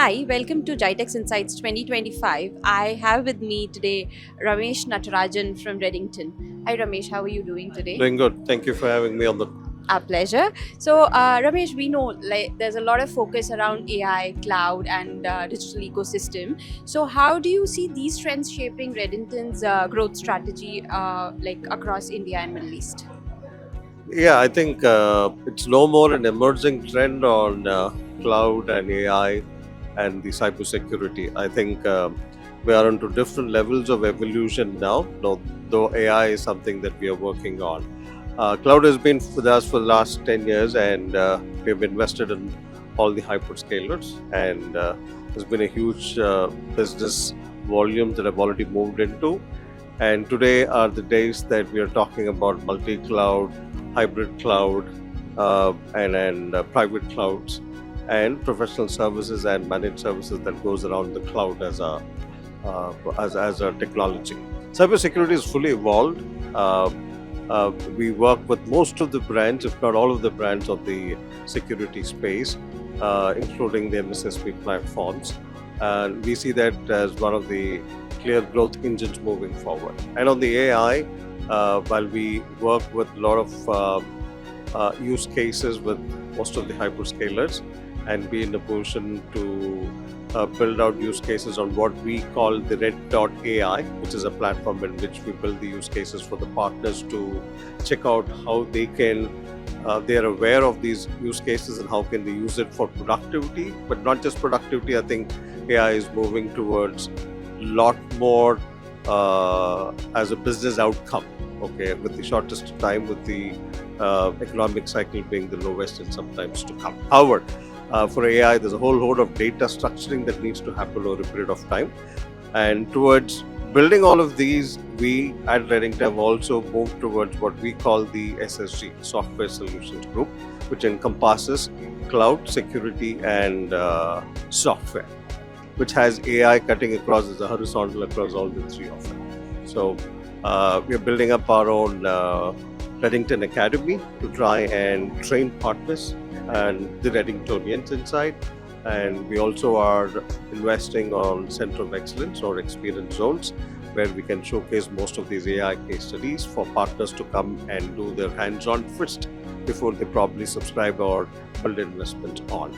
Hi, welcome to GITEX Insights 2025. I have with me today Ramesh Natarajan from Redington. Hi Ramesh, how are you doing today? Doing good. Thank you for having me on the. Our pleasure. So, Ramesh, we know there's a lot of focus around AI, cloud, and digital ecosystem. So, how do you see these trends shaping Redington's growth strategy, across India and Middle East? Yeah, I think it's no more an emerging trend on cloud and AI and the cybersecurity. I think we are onto different levels of evolution now, though AI is something that we are working on. Cloud has been with us for the last 10 years, and we've invested in all the hyperscalers, and there's been a huge business volume that I've already moved into. And today are the days that we are talking about multi-cloud, hybrid cloud, and private clouds, and professional services and managed services that goes around the cloud as a technology. Cybersecurity is fully evolved. We work with most of the brands, if not all of the brands of the security space, including the MSSP platforms. And we see that as one of the clear growth engines moving forward. And on the AI, while we work with a lot of use cases with most of the hyperscalers and be in a position to build out use cases on what we call the Red.ai, which is a platform in which we build the use cases for the partners to check out how they can they are aware of these use cases and how can they use it for productivity, but not just productivity. I think AI is moving towards a lot more as a business outcome, okay, with the shortest time, with the economic cycle being the lowest and sometimes to come. However, for AI, there's a whole load of data structuring that needs to happen over a period of time. And towards building all of these, we at Redington have also moved towards what we call the SSG, Software Solutions Group, which encompasses cloud, security, and software, which has AI cutting across as a horizontal across all the three of them. So we are building up our own Redington Academy to try and train partners and the Reddingtonians inside. And we also are investing on Center of Excellence or Experience Zones, where we can showcase most of these AI case studies for partners to come and do their hands-on first before they probably subscribe or build investment on.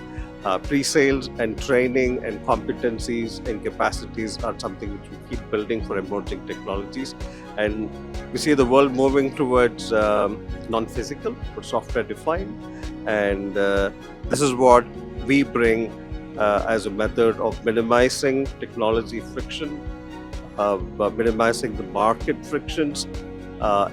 Pre-sales and training and competencies and capacities are something which we keep building for emerging technologies. And we see the world moving towards non-physical but software-defined. And this is what we bring as a method of minimizing technology friction, minimizing the market frictions,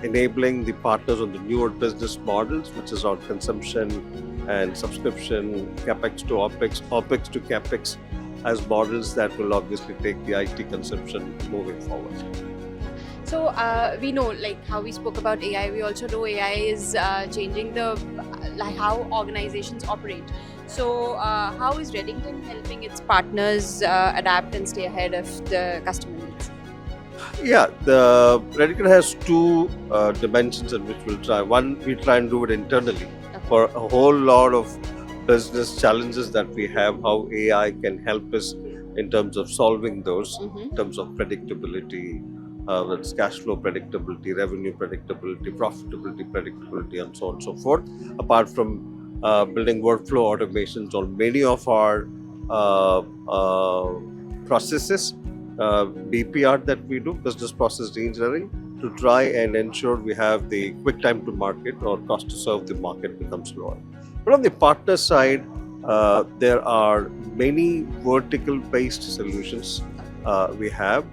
enabling the partners on the newer business models, which is on consumption and subscription, capex to opex, opex to capex, as models that will obviously take the IT consumption moving forward. So we know, like how we spoke about AI, we also know AI is changing the how organizations operate. So how is Redington helping its partners adapt and stay ahead of the customer needs? Yeah, the Redington has two dimensions in which we'll try. One, we try and do it internally for a whole lot of business challenges that we have, how AI can help us in terms of solving those, in terms of predictability, that's cash flow predictability, revenue predictability, profitability predictability, and so on and so forth. Apart from building workflow automations on many of our processes, BPR that we do, business process engineering, to try and ensure we have the quick time to market or cost to serve the market becomes lower. But on the partner side, there are many vertical based solutions we have,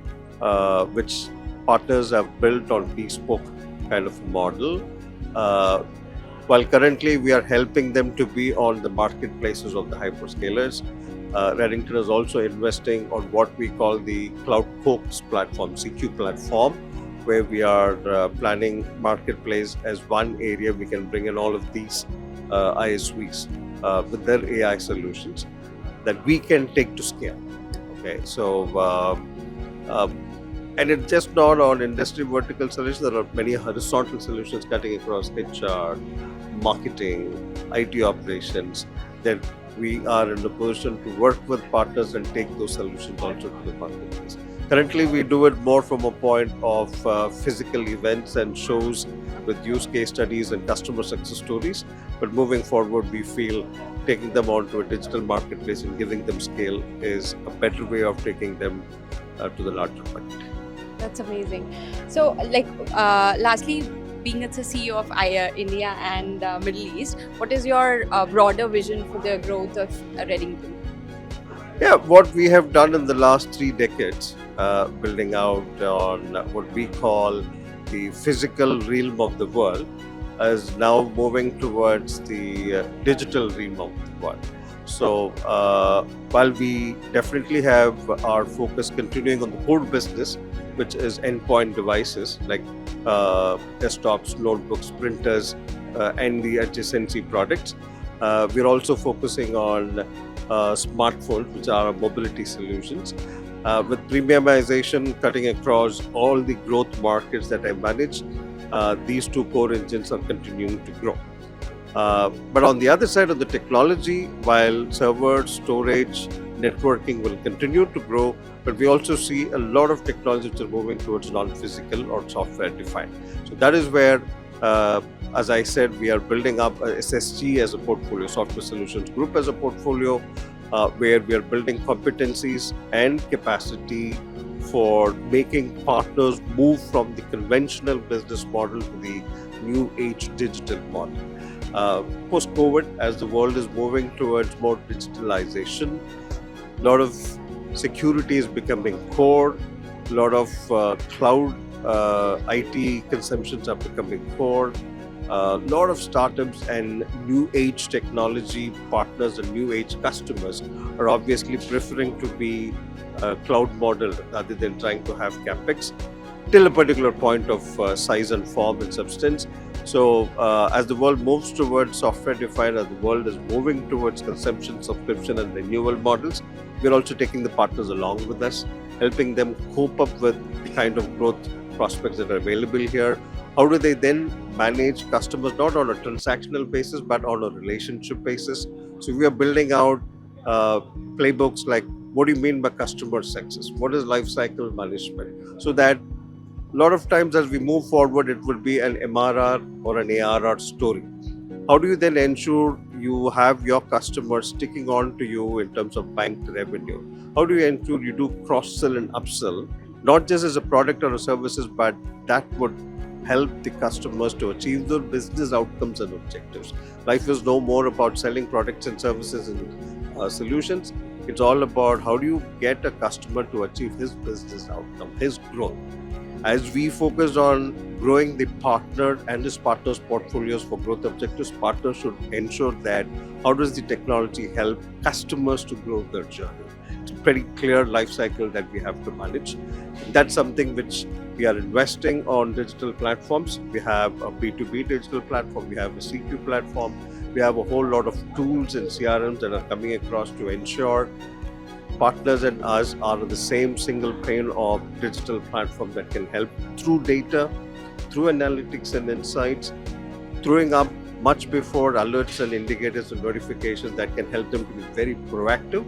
which partners have built on bespoke kind of model. While currently we are helping them to be on the marketplaces of the hyperscalers, Redington is also investing on what we call the Cloud Coax platform, CQ platform, where we are planning marketplace as one area we can bring in all of these ISVs with their AI solutions that we can take to scale. Okay, so and it's just not on industry vertical solutions. There are many horizontal solutions cutting across HR, marketing, IT operations, that we are in the position to work with partners and take those solutions also to the marketplace. Currently, we do it more from a point of physical events and shows with use case studies and customer success stories. But moving forward, we feel taking them onto a digital marketplace and giving them scale is a better way of taking them to the larger market. That's amazing. So, lastly, being it's a CEO of India and Middle East, what is your broader vision for the growth of Redington? Yeah, what we have done in the last 3 decades, building out on what we call the physical realm of the world, is now moving towards the digital realm of the world. So, while we definitely have our focus continuing on the core business, which is endpoint devices like desktops, notebooks, printers, and the adjacency products, we're also focusing on smartphones, which are mobility solutions. With premiumization cutting across all the growth markets that I manage, these two core engines are continuing to grow. But on the other side of the technology, while server, storage, networking will continue to grow, but we also see a lot of technologies which are moving towards non-physical or software-defined. So that is where, as I said, we are building up SSG as a portfolio, Software Solutions Group as a portfolio, where we are building competencies and capacity for making partners move from the conventional business model to the new age digital model. Post-COVID, as the world is moving towards more digitalization, a lot of security is becoming core, a lot of cloud IT consumptions are becoming core. A lot of startups and new age technology partners and new age customers are obviously preferring to be cloud model rather than trying to have capex till a particular point of size and form and substance. So as the world moves towards software defined, as the world is moving towards consumption, subscription and renewal models, we're also taking the partners along with us, helping them cope up with the kind of growth prospects that are available here. How do they then manage customers not on a transactional basis but on a relationship basis? So we are building out playbooks like, what do you mean by customer success? What is life cycle management? So that a lot of times as we move forward, it would be an MRR or an ARR story. How do you then ensure you have your customers sticking on to you in terms of banked revenue? How do you ensure you do cross-sell and upsell, not just as a product or a services, but that would help the customers to achieve their business outcomes and objectives. Life is no more about selling products and services and solutions. It's all about how do you get a customer to achieve his business outcome, his growth. As we focus on growing the partner and his partners' portfolios for growth objectives, partners should ensure that how does the technology help customers to grow their journey. It's a pretty clear life cycle that we have to manage. That's something which we are investing on digital platforms. We have a B2B digital platform, we have a CQ platform, we have a whole lot of tools and CRMs that are coming across to ensure partners and us are on the same single pane of digital platform that can help through data, through analytics and insights, throwing up much before alerts and indicators and notifications that can help them to be very proactive.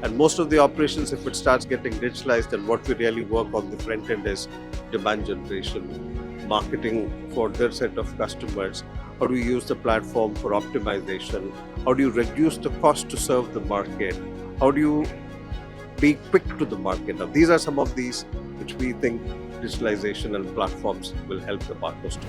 And most of the operations, if it starts getting digitalized, then what we really work on the front end is demand generation, marketing for their set of customers. How do you use the platform for optimization? How do you reduce the cost to serve the market? How do you be quick to the market? Now, these are some of these which we think digitalization and platforms will help the partners to do.